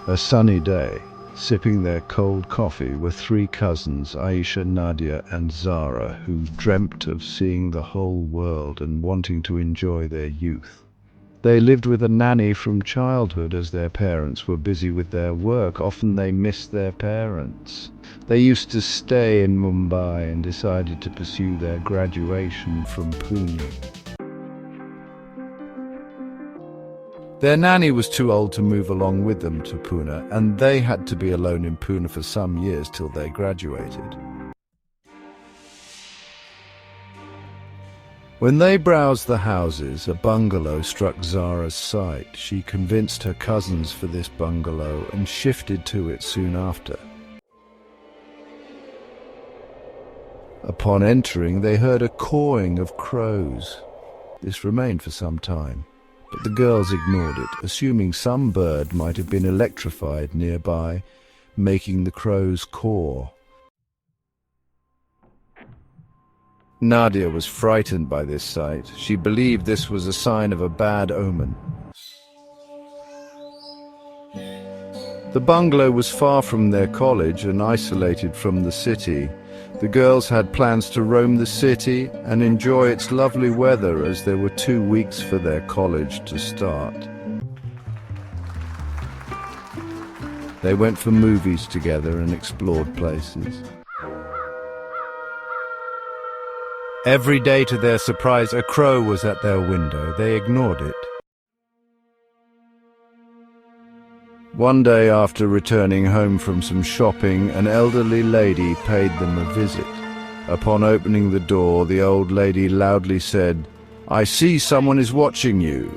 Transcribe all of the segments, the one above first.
A sunny day, sipping their cold coffee were three cousins, Ayesha, Nadiya and Zara, who dreamt of seeing the whole world and wanting to enjoy their youth. They lived with a nanny from childhood as their parents were busy with their work. Often they missed their parents. They used to stay in Mumbai and decided to pursue their graduation from Pune. Their nanny was too old to move along with them to Pune, and they had to be alone in Pune for some years till they graduated. When they browsed the houses, a bungalow struck Zara's sight. She convinced her cousins for this bungalow and shifted to it soon after. Upon entering, they heard a cawing of crows. This remained for some time, but the girls ignored it, assuming some bird might have been electrified nearby, making the crows caw. Nadiya was frightened by this sight. She believed this was a sign of a bad omen. The bungalow was far from their college and isolated from the city. The girls had plans to roam the city and enjoy its lovely weather, as there were 2 weeks for their college to start. They went for movies together and explored places. Every day, to their surprise, a crow was at their window. They ignored it. One day, after returning home from some shopping, an elderly lady paid them a visit. Upon opening the door, the old lady loudly said, "I see someone is watching you."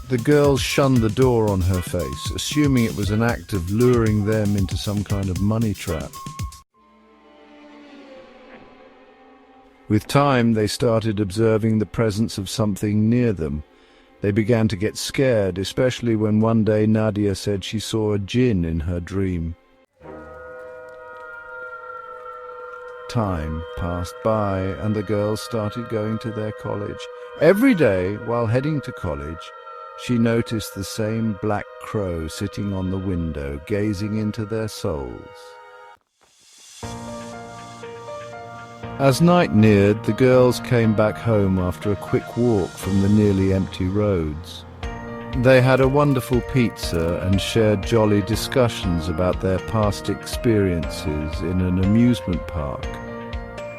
The girls shunned the door on her face, assuming it was an act of luring them into some kind of money trap. With time, they started observing the presence of something near them. They began to get scared, especially when one day Nadiya said she saw a jinn in her dream. Time passed by and the girls started going to their college. Every day, while heading to college, she noticed the same black crow sitting on the window, gazing into their souls. As night neared, the girls came back home after a quick walk from the nearly empty roads. They had a wonderful pizza and shared jolly discussions about their past experiences in an amusement park.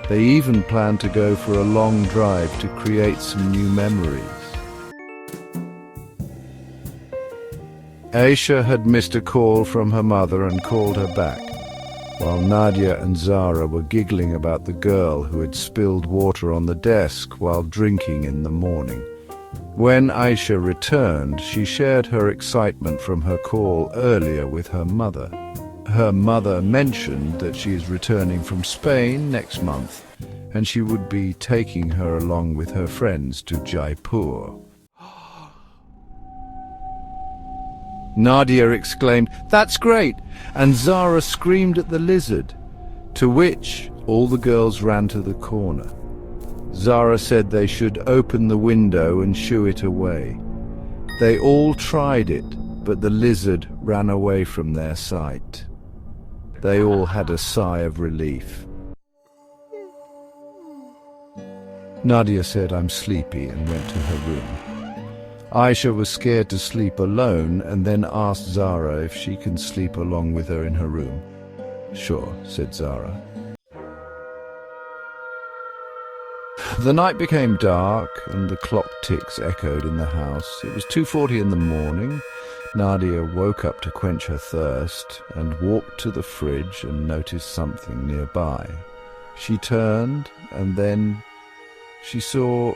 They even planned to go for a long drive to create some new memories. Ayesha had missed a call from her mother and called her back, while Nadiya and Zara were giggling about the girl who had spilled water on the desk while drinking in the morning. When Ayesha returned, she shared her excitement from her call earlier with her mother. Her mother mentioned that she is returning from Spain next month, and she would be taking her along with her friends to Jaipur. Nadiya exclaimed, "That's great!" and Zara screamed at the lizard, to which all the girls ran to the corner. Zara said they should open the window and shoo it away. They all tried it, but the lizard ran away from their sight. They all had a sigh of relief. Nadiya said, "I'm sleepy," and went to her room. Ayesha was scared to sleep alone and then asked Zara if she can sleep along with her in her room. "Sure," said Zara. The night became dark and the clock ticks echoed in the house. It was 2:40 in the morning. Nadiya woke up to quench her thirst and walked to the fridge and noticed something nearby. She turned and then she saw...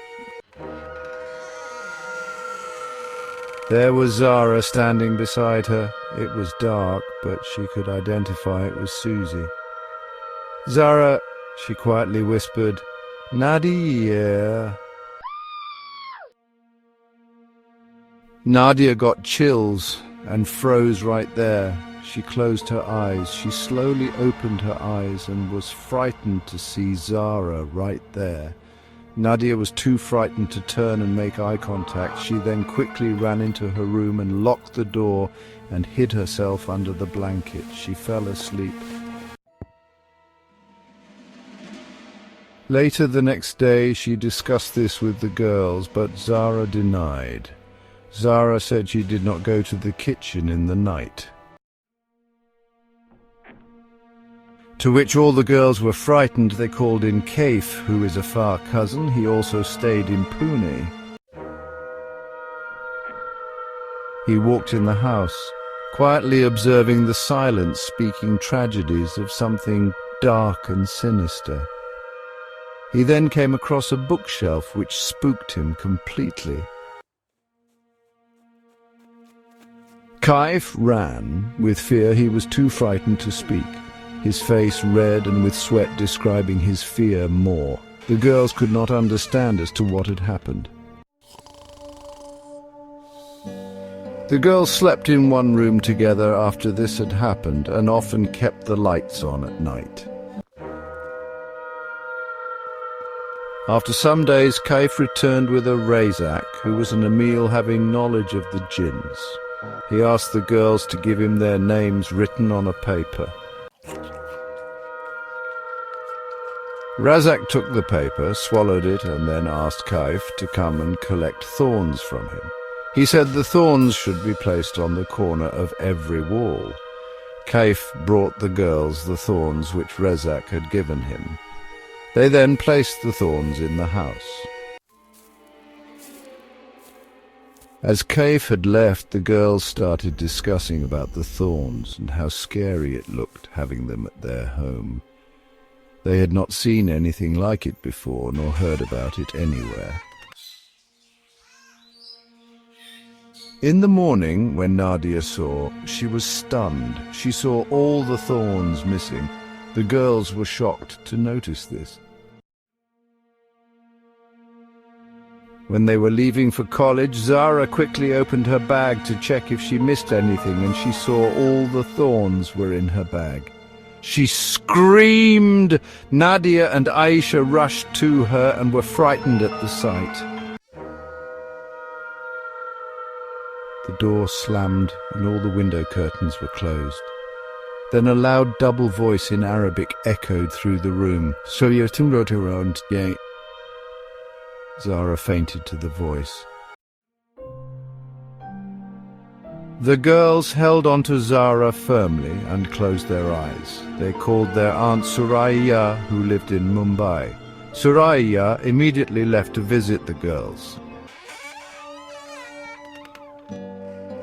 There was Zara standing beside her. It was dark, but she could identify it was Susie. "Zara," she quietly whispered, "Nadiya." Nadiya got chills and froze right there. She closed her eyes. She slowly opened her eyes and was frightened to see Zara right there. Nadiya was too frightened to turn and make eye contact. She then quickly ran into her room and locked the door and hid herself under the blanket. She fell asleep. Later the next day, she discussed this with the girls, but Zara denied. Zara said she did not go to the kitchen in the night. To which all the girls were frightened. They called in Kaif, who is a far cousin. He also stayed in Pune. He walked in the house, quietly observing the silence, speaking tragedies of something dark and sinister. He then came across a bookshelf which spooked him completely. Kaif ran. With fear, he was too frightened to speak, his face red and with sweat describing his fear more. The girls could not understand as to what had happened. The girls slept in one room together after this had happened and often kept the lights on at night. After some days, Kaif returned with a Razack, who was an Emil having knowledge of the jinns. He asked the girls to give him their names written on a paper. Razack took the paper, swallowed it, and then asked Kaif to come and collect thorns from him. He said the thorns should be placed on the corner of every wall. Kaif brought the girls the thorns which Razack had given him. They then placed the thorns in the house. As Kaif had left, the girls started discussing about the thorns and how scary it looked having them at their home. They had not seen anything like it before, nor heard about it anywhere. In the morning, when Nadiya saw, she was stunned. She saw all the thorns missing. The girls were shocked to notice this. When they were leaving for college, Zara quickly opened her bag to check if she missed anything, and she saw all the thorns were in her bag. She screamed. Nadiya and Ayesha rushed to her and were frightened at the sight. The door slammed and all the window curtains were closed. Then a loud double voice in Arabic echoed through the room. Suraiyya Trembles. Zara fainted to the voice. The girls held onto Zara firmly and closed their eyes. They called their aunt Suraiyya, who lived in Mumbai. Suraiyya immediately left to visit the girls.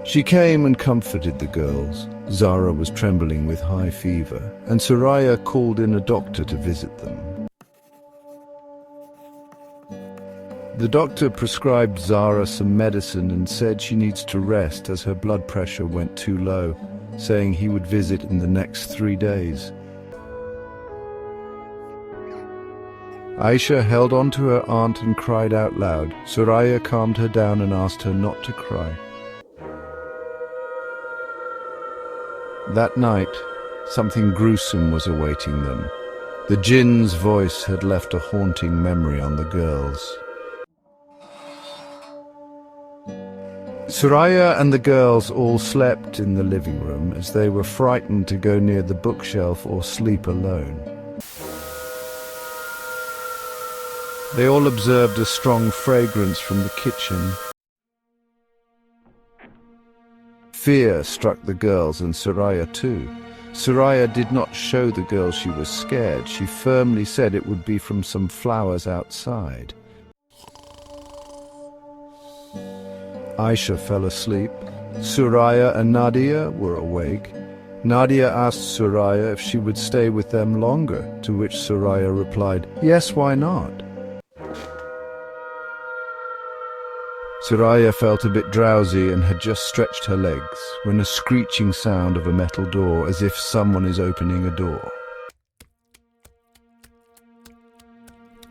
She came and comforted the girls. Zara was trembling with high fever, and Suraiyya called in a doctor to visit them. The doctor prescribed Zara some medicine and said she needs to rest as her blood pressure went too low, saying he would visit in the next 3 days. Ayesha held on to her aunt and cried out loud. Suraiyya calmed her down and asked her not to cry. That night, something gruesome was awaiting them. The jinn's voice had left a haunting memory on the girls. Suraiyya and the girls all slept in the living room as they were frightened to go near the bookshelf or sleep alone. They all observed a strong fragrance from the kitchen. Fear struck the girls and Suraiyya too. Suraiyya did not show the girls she was scared. She firmly said it would be from some flowers outside. Ayesha fell asleep. Suraiyya and Nadiya were awake. Nadiya asked Suraiyya if she would stay with them longer, to which Suraiyya replied, "Yes, why not?" Suraiyya felt a bit drowsy and had just stretched her legs when a screeching sound of a metal door, as if someone is opening a door.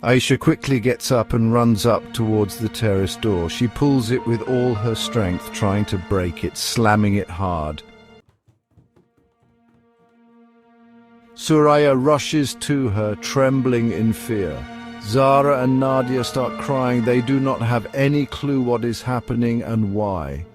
Ayesha quickly gets up and runs up towards the terrace door. She pulls it with all her strength, trying to break it, slamming it hard. Suraiyya rushes to her, trembling in fear. Zara and Nadiya start crying. They do not have any clue what is happening and why.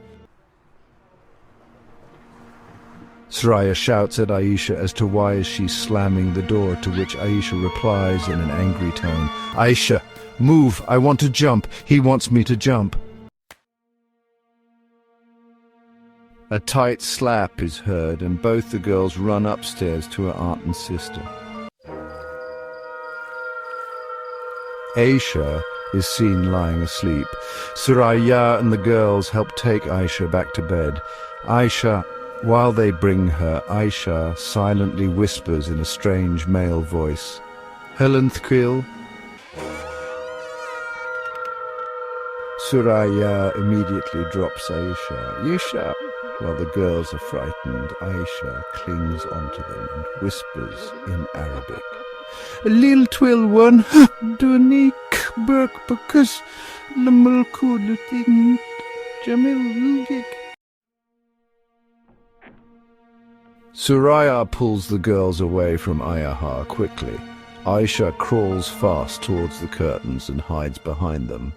Suraiyya shouts at Ayesha as to why is she slamming the door, to which Ayesha replies in an angry tone, "Ayesha, move, I want to jump. He wants me to jump." A tight slap is heard and both the girls run upstairs to her aunt and sister. Ayesha is seen lying asleep. Suraiyya and the girls help take Ayesha back to bed. While they bring her, Ayesha silently whispers in a strange male voice, "Helenthkil." Suraiyya immediately drops Ayesha. While the girls are frightened, Ayesha clings onto them and whispers in Arabic, "Lil Twill one, Dunik Burk Bakus Lamulkudutin Jamil Gig." Suraiyya pulls the girls away from Ayaha quickly. Ayesha crawls fast towards the curtains and hides behind them.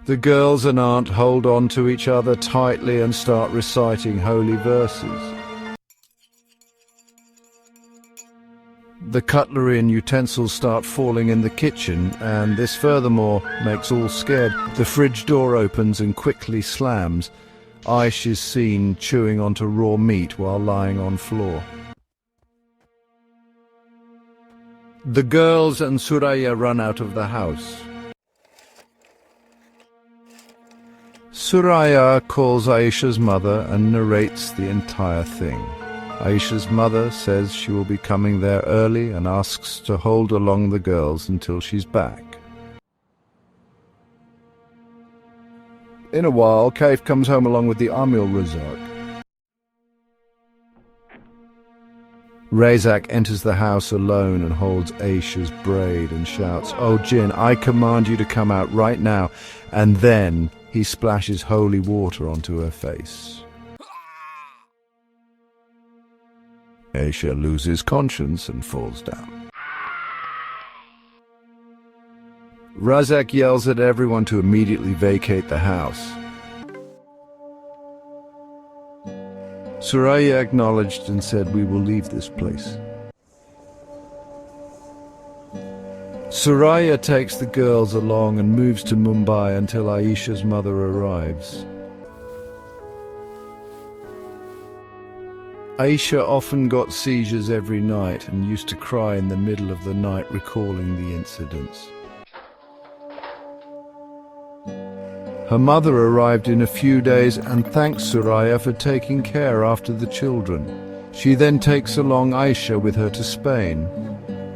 The girls and aunt hold on to each other tightly and start reciting holy verses. The cutlery and utensils start falling in the kitchen, and this furthermore makes all scared. The fridge door opens and quickly slams. Ayesha is seen chewing onto raw meat while lying on floor. The girls and Suraiyya run out of the house. Suraiyya calls Ayesha's mother and narrates the entire thing. Ayesha's mother says she will be coming there early and asks to hold along the girls until she's back. In a while, Kaif comes home along with the Amil Razack. Razack enters the house alone and holds Ayesha's braid and shouts, "Oh Jinn, I command you to come out right now," and then he splashes holy water onto her face. Ayesha loses conscience and falls down. Razack yells at everyone to immediately vacate the house. Suraiyya acknowledged and said, "We will leave this place." Suraiyya takes the girls along and moves to Mumbai until Ayesha's mother arrives. Ayesha often got seizures every night and used to cry in the middle of the night recalling the incidents. Her mother arrived in a few days and thanks Suraiyya for taking care after the children. She then takes along Ayesha with her to Spain.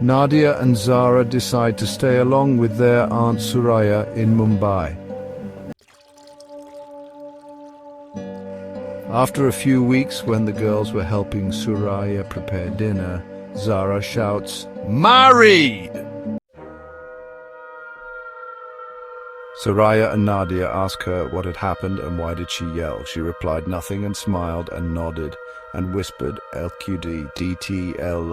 Nadiya and Zara decide to stay along with their aunt Suraiyya in Mumbai. After a few weeks, when the girls were helping Suraiyya prepare dinner, Zara shouts, "Married!" Suraiyya and Nadiya ask her what had happened and why did she yell. She replied nothing and smiled and nodded and whispered, "LQD, DTL."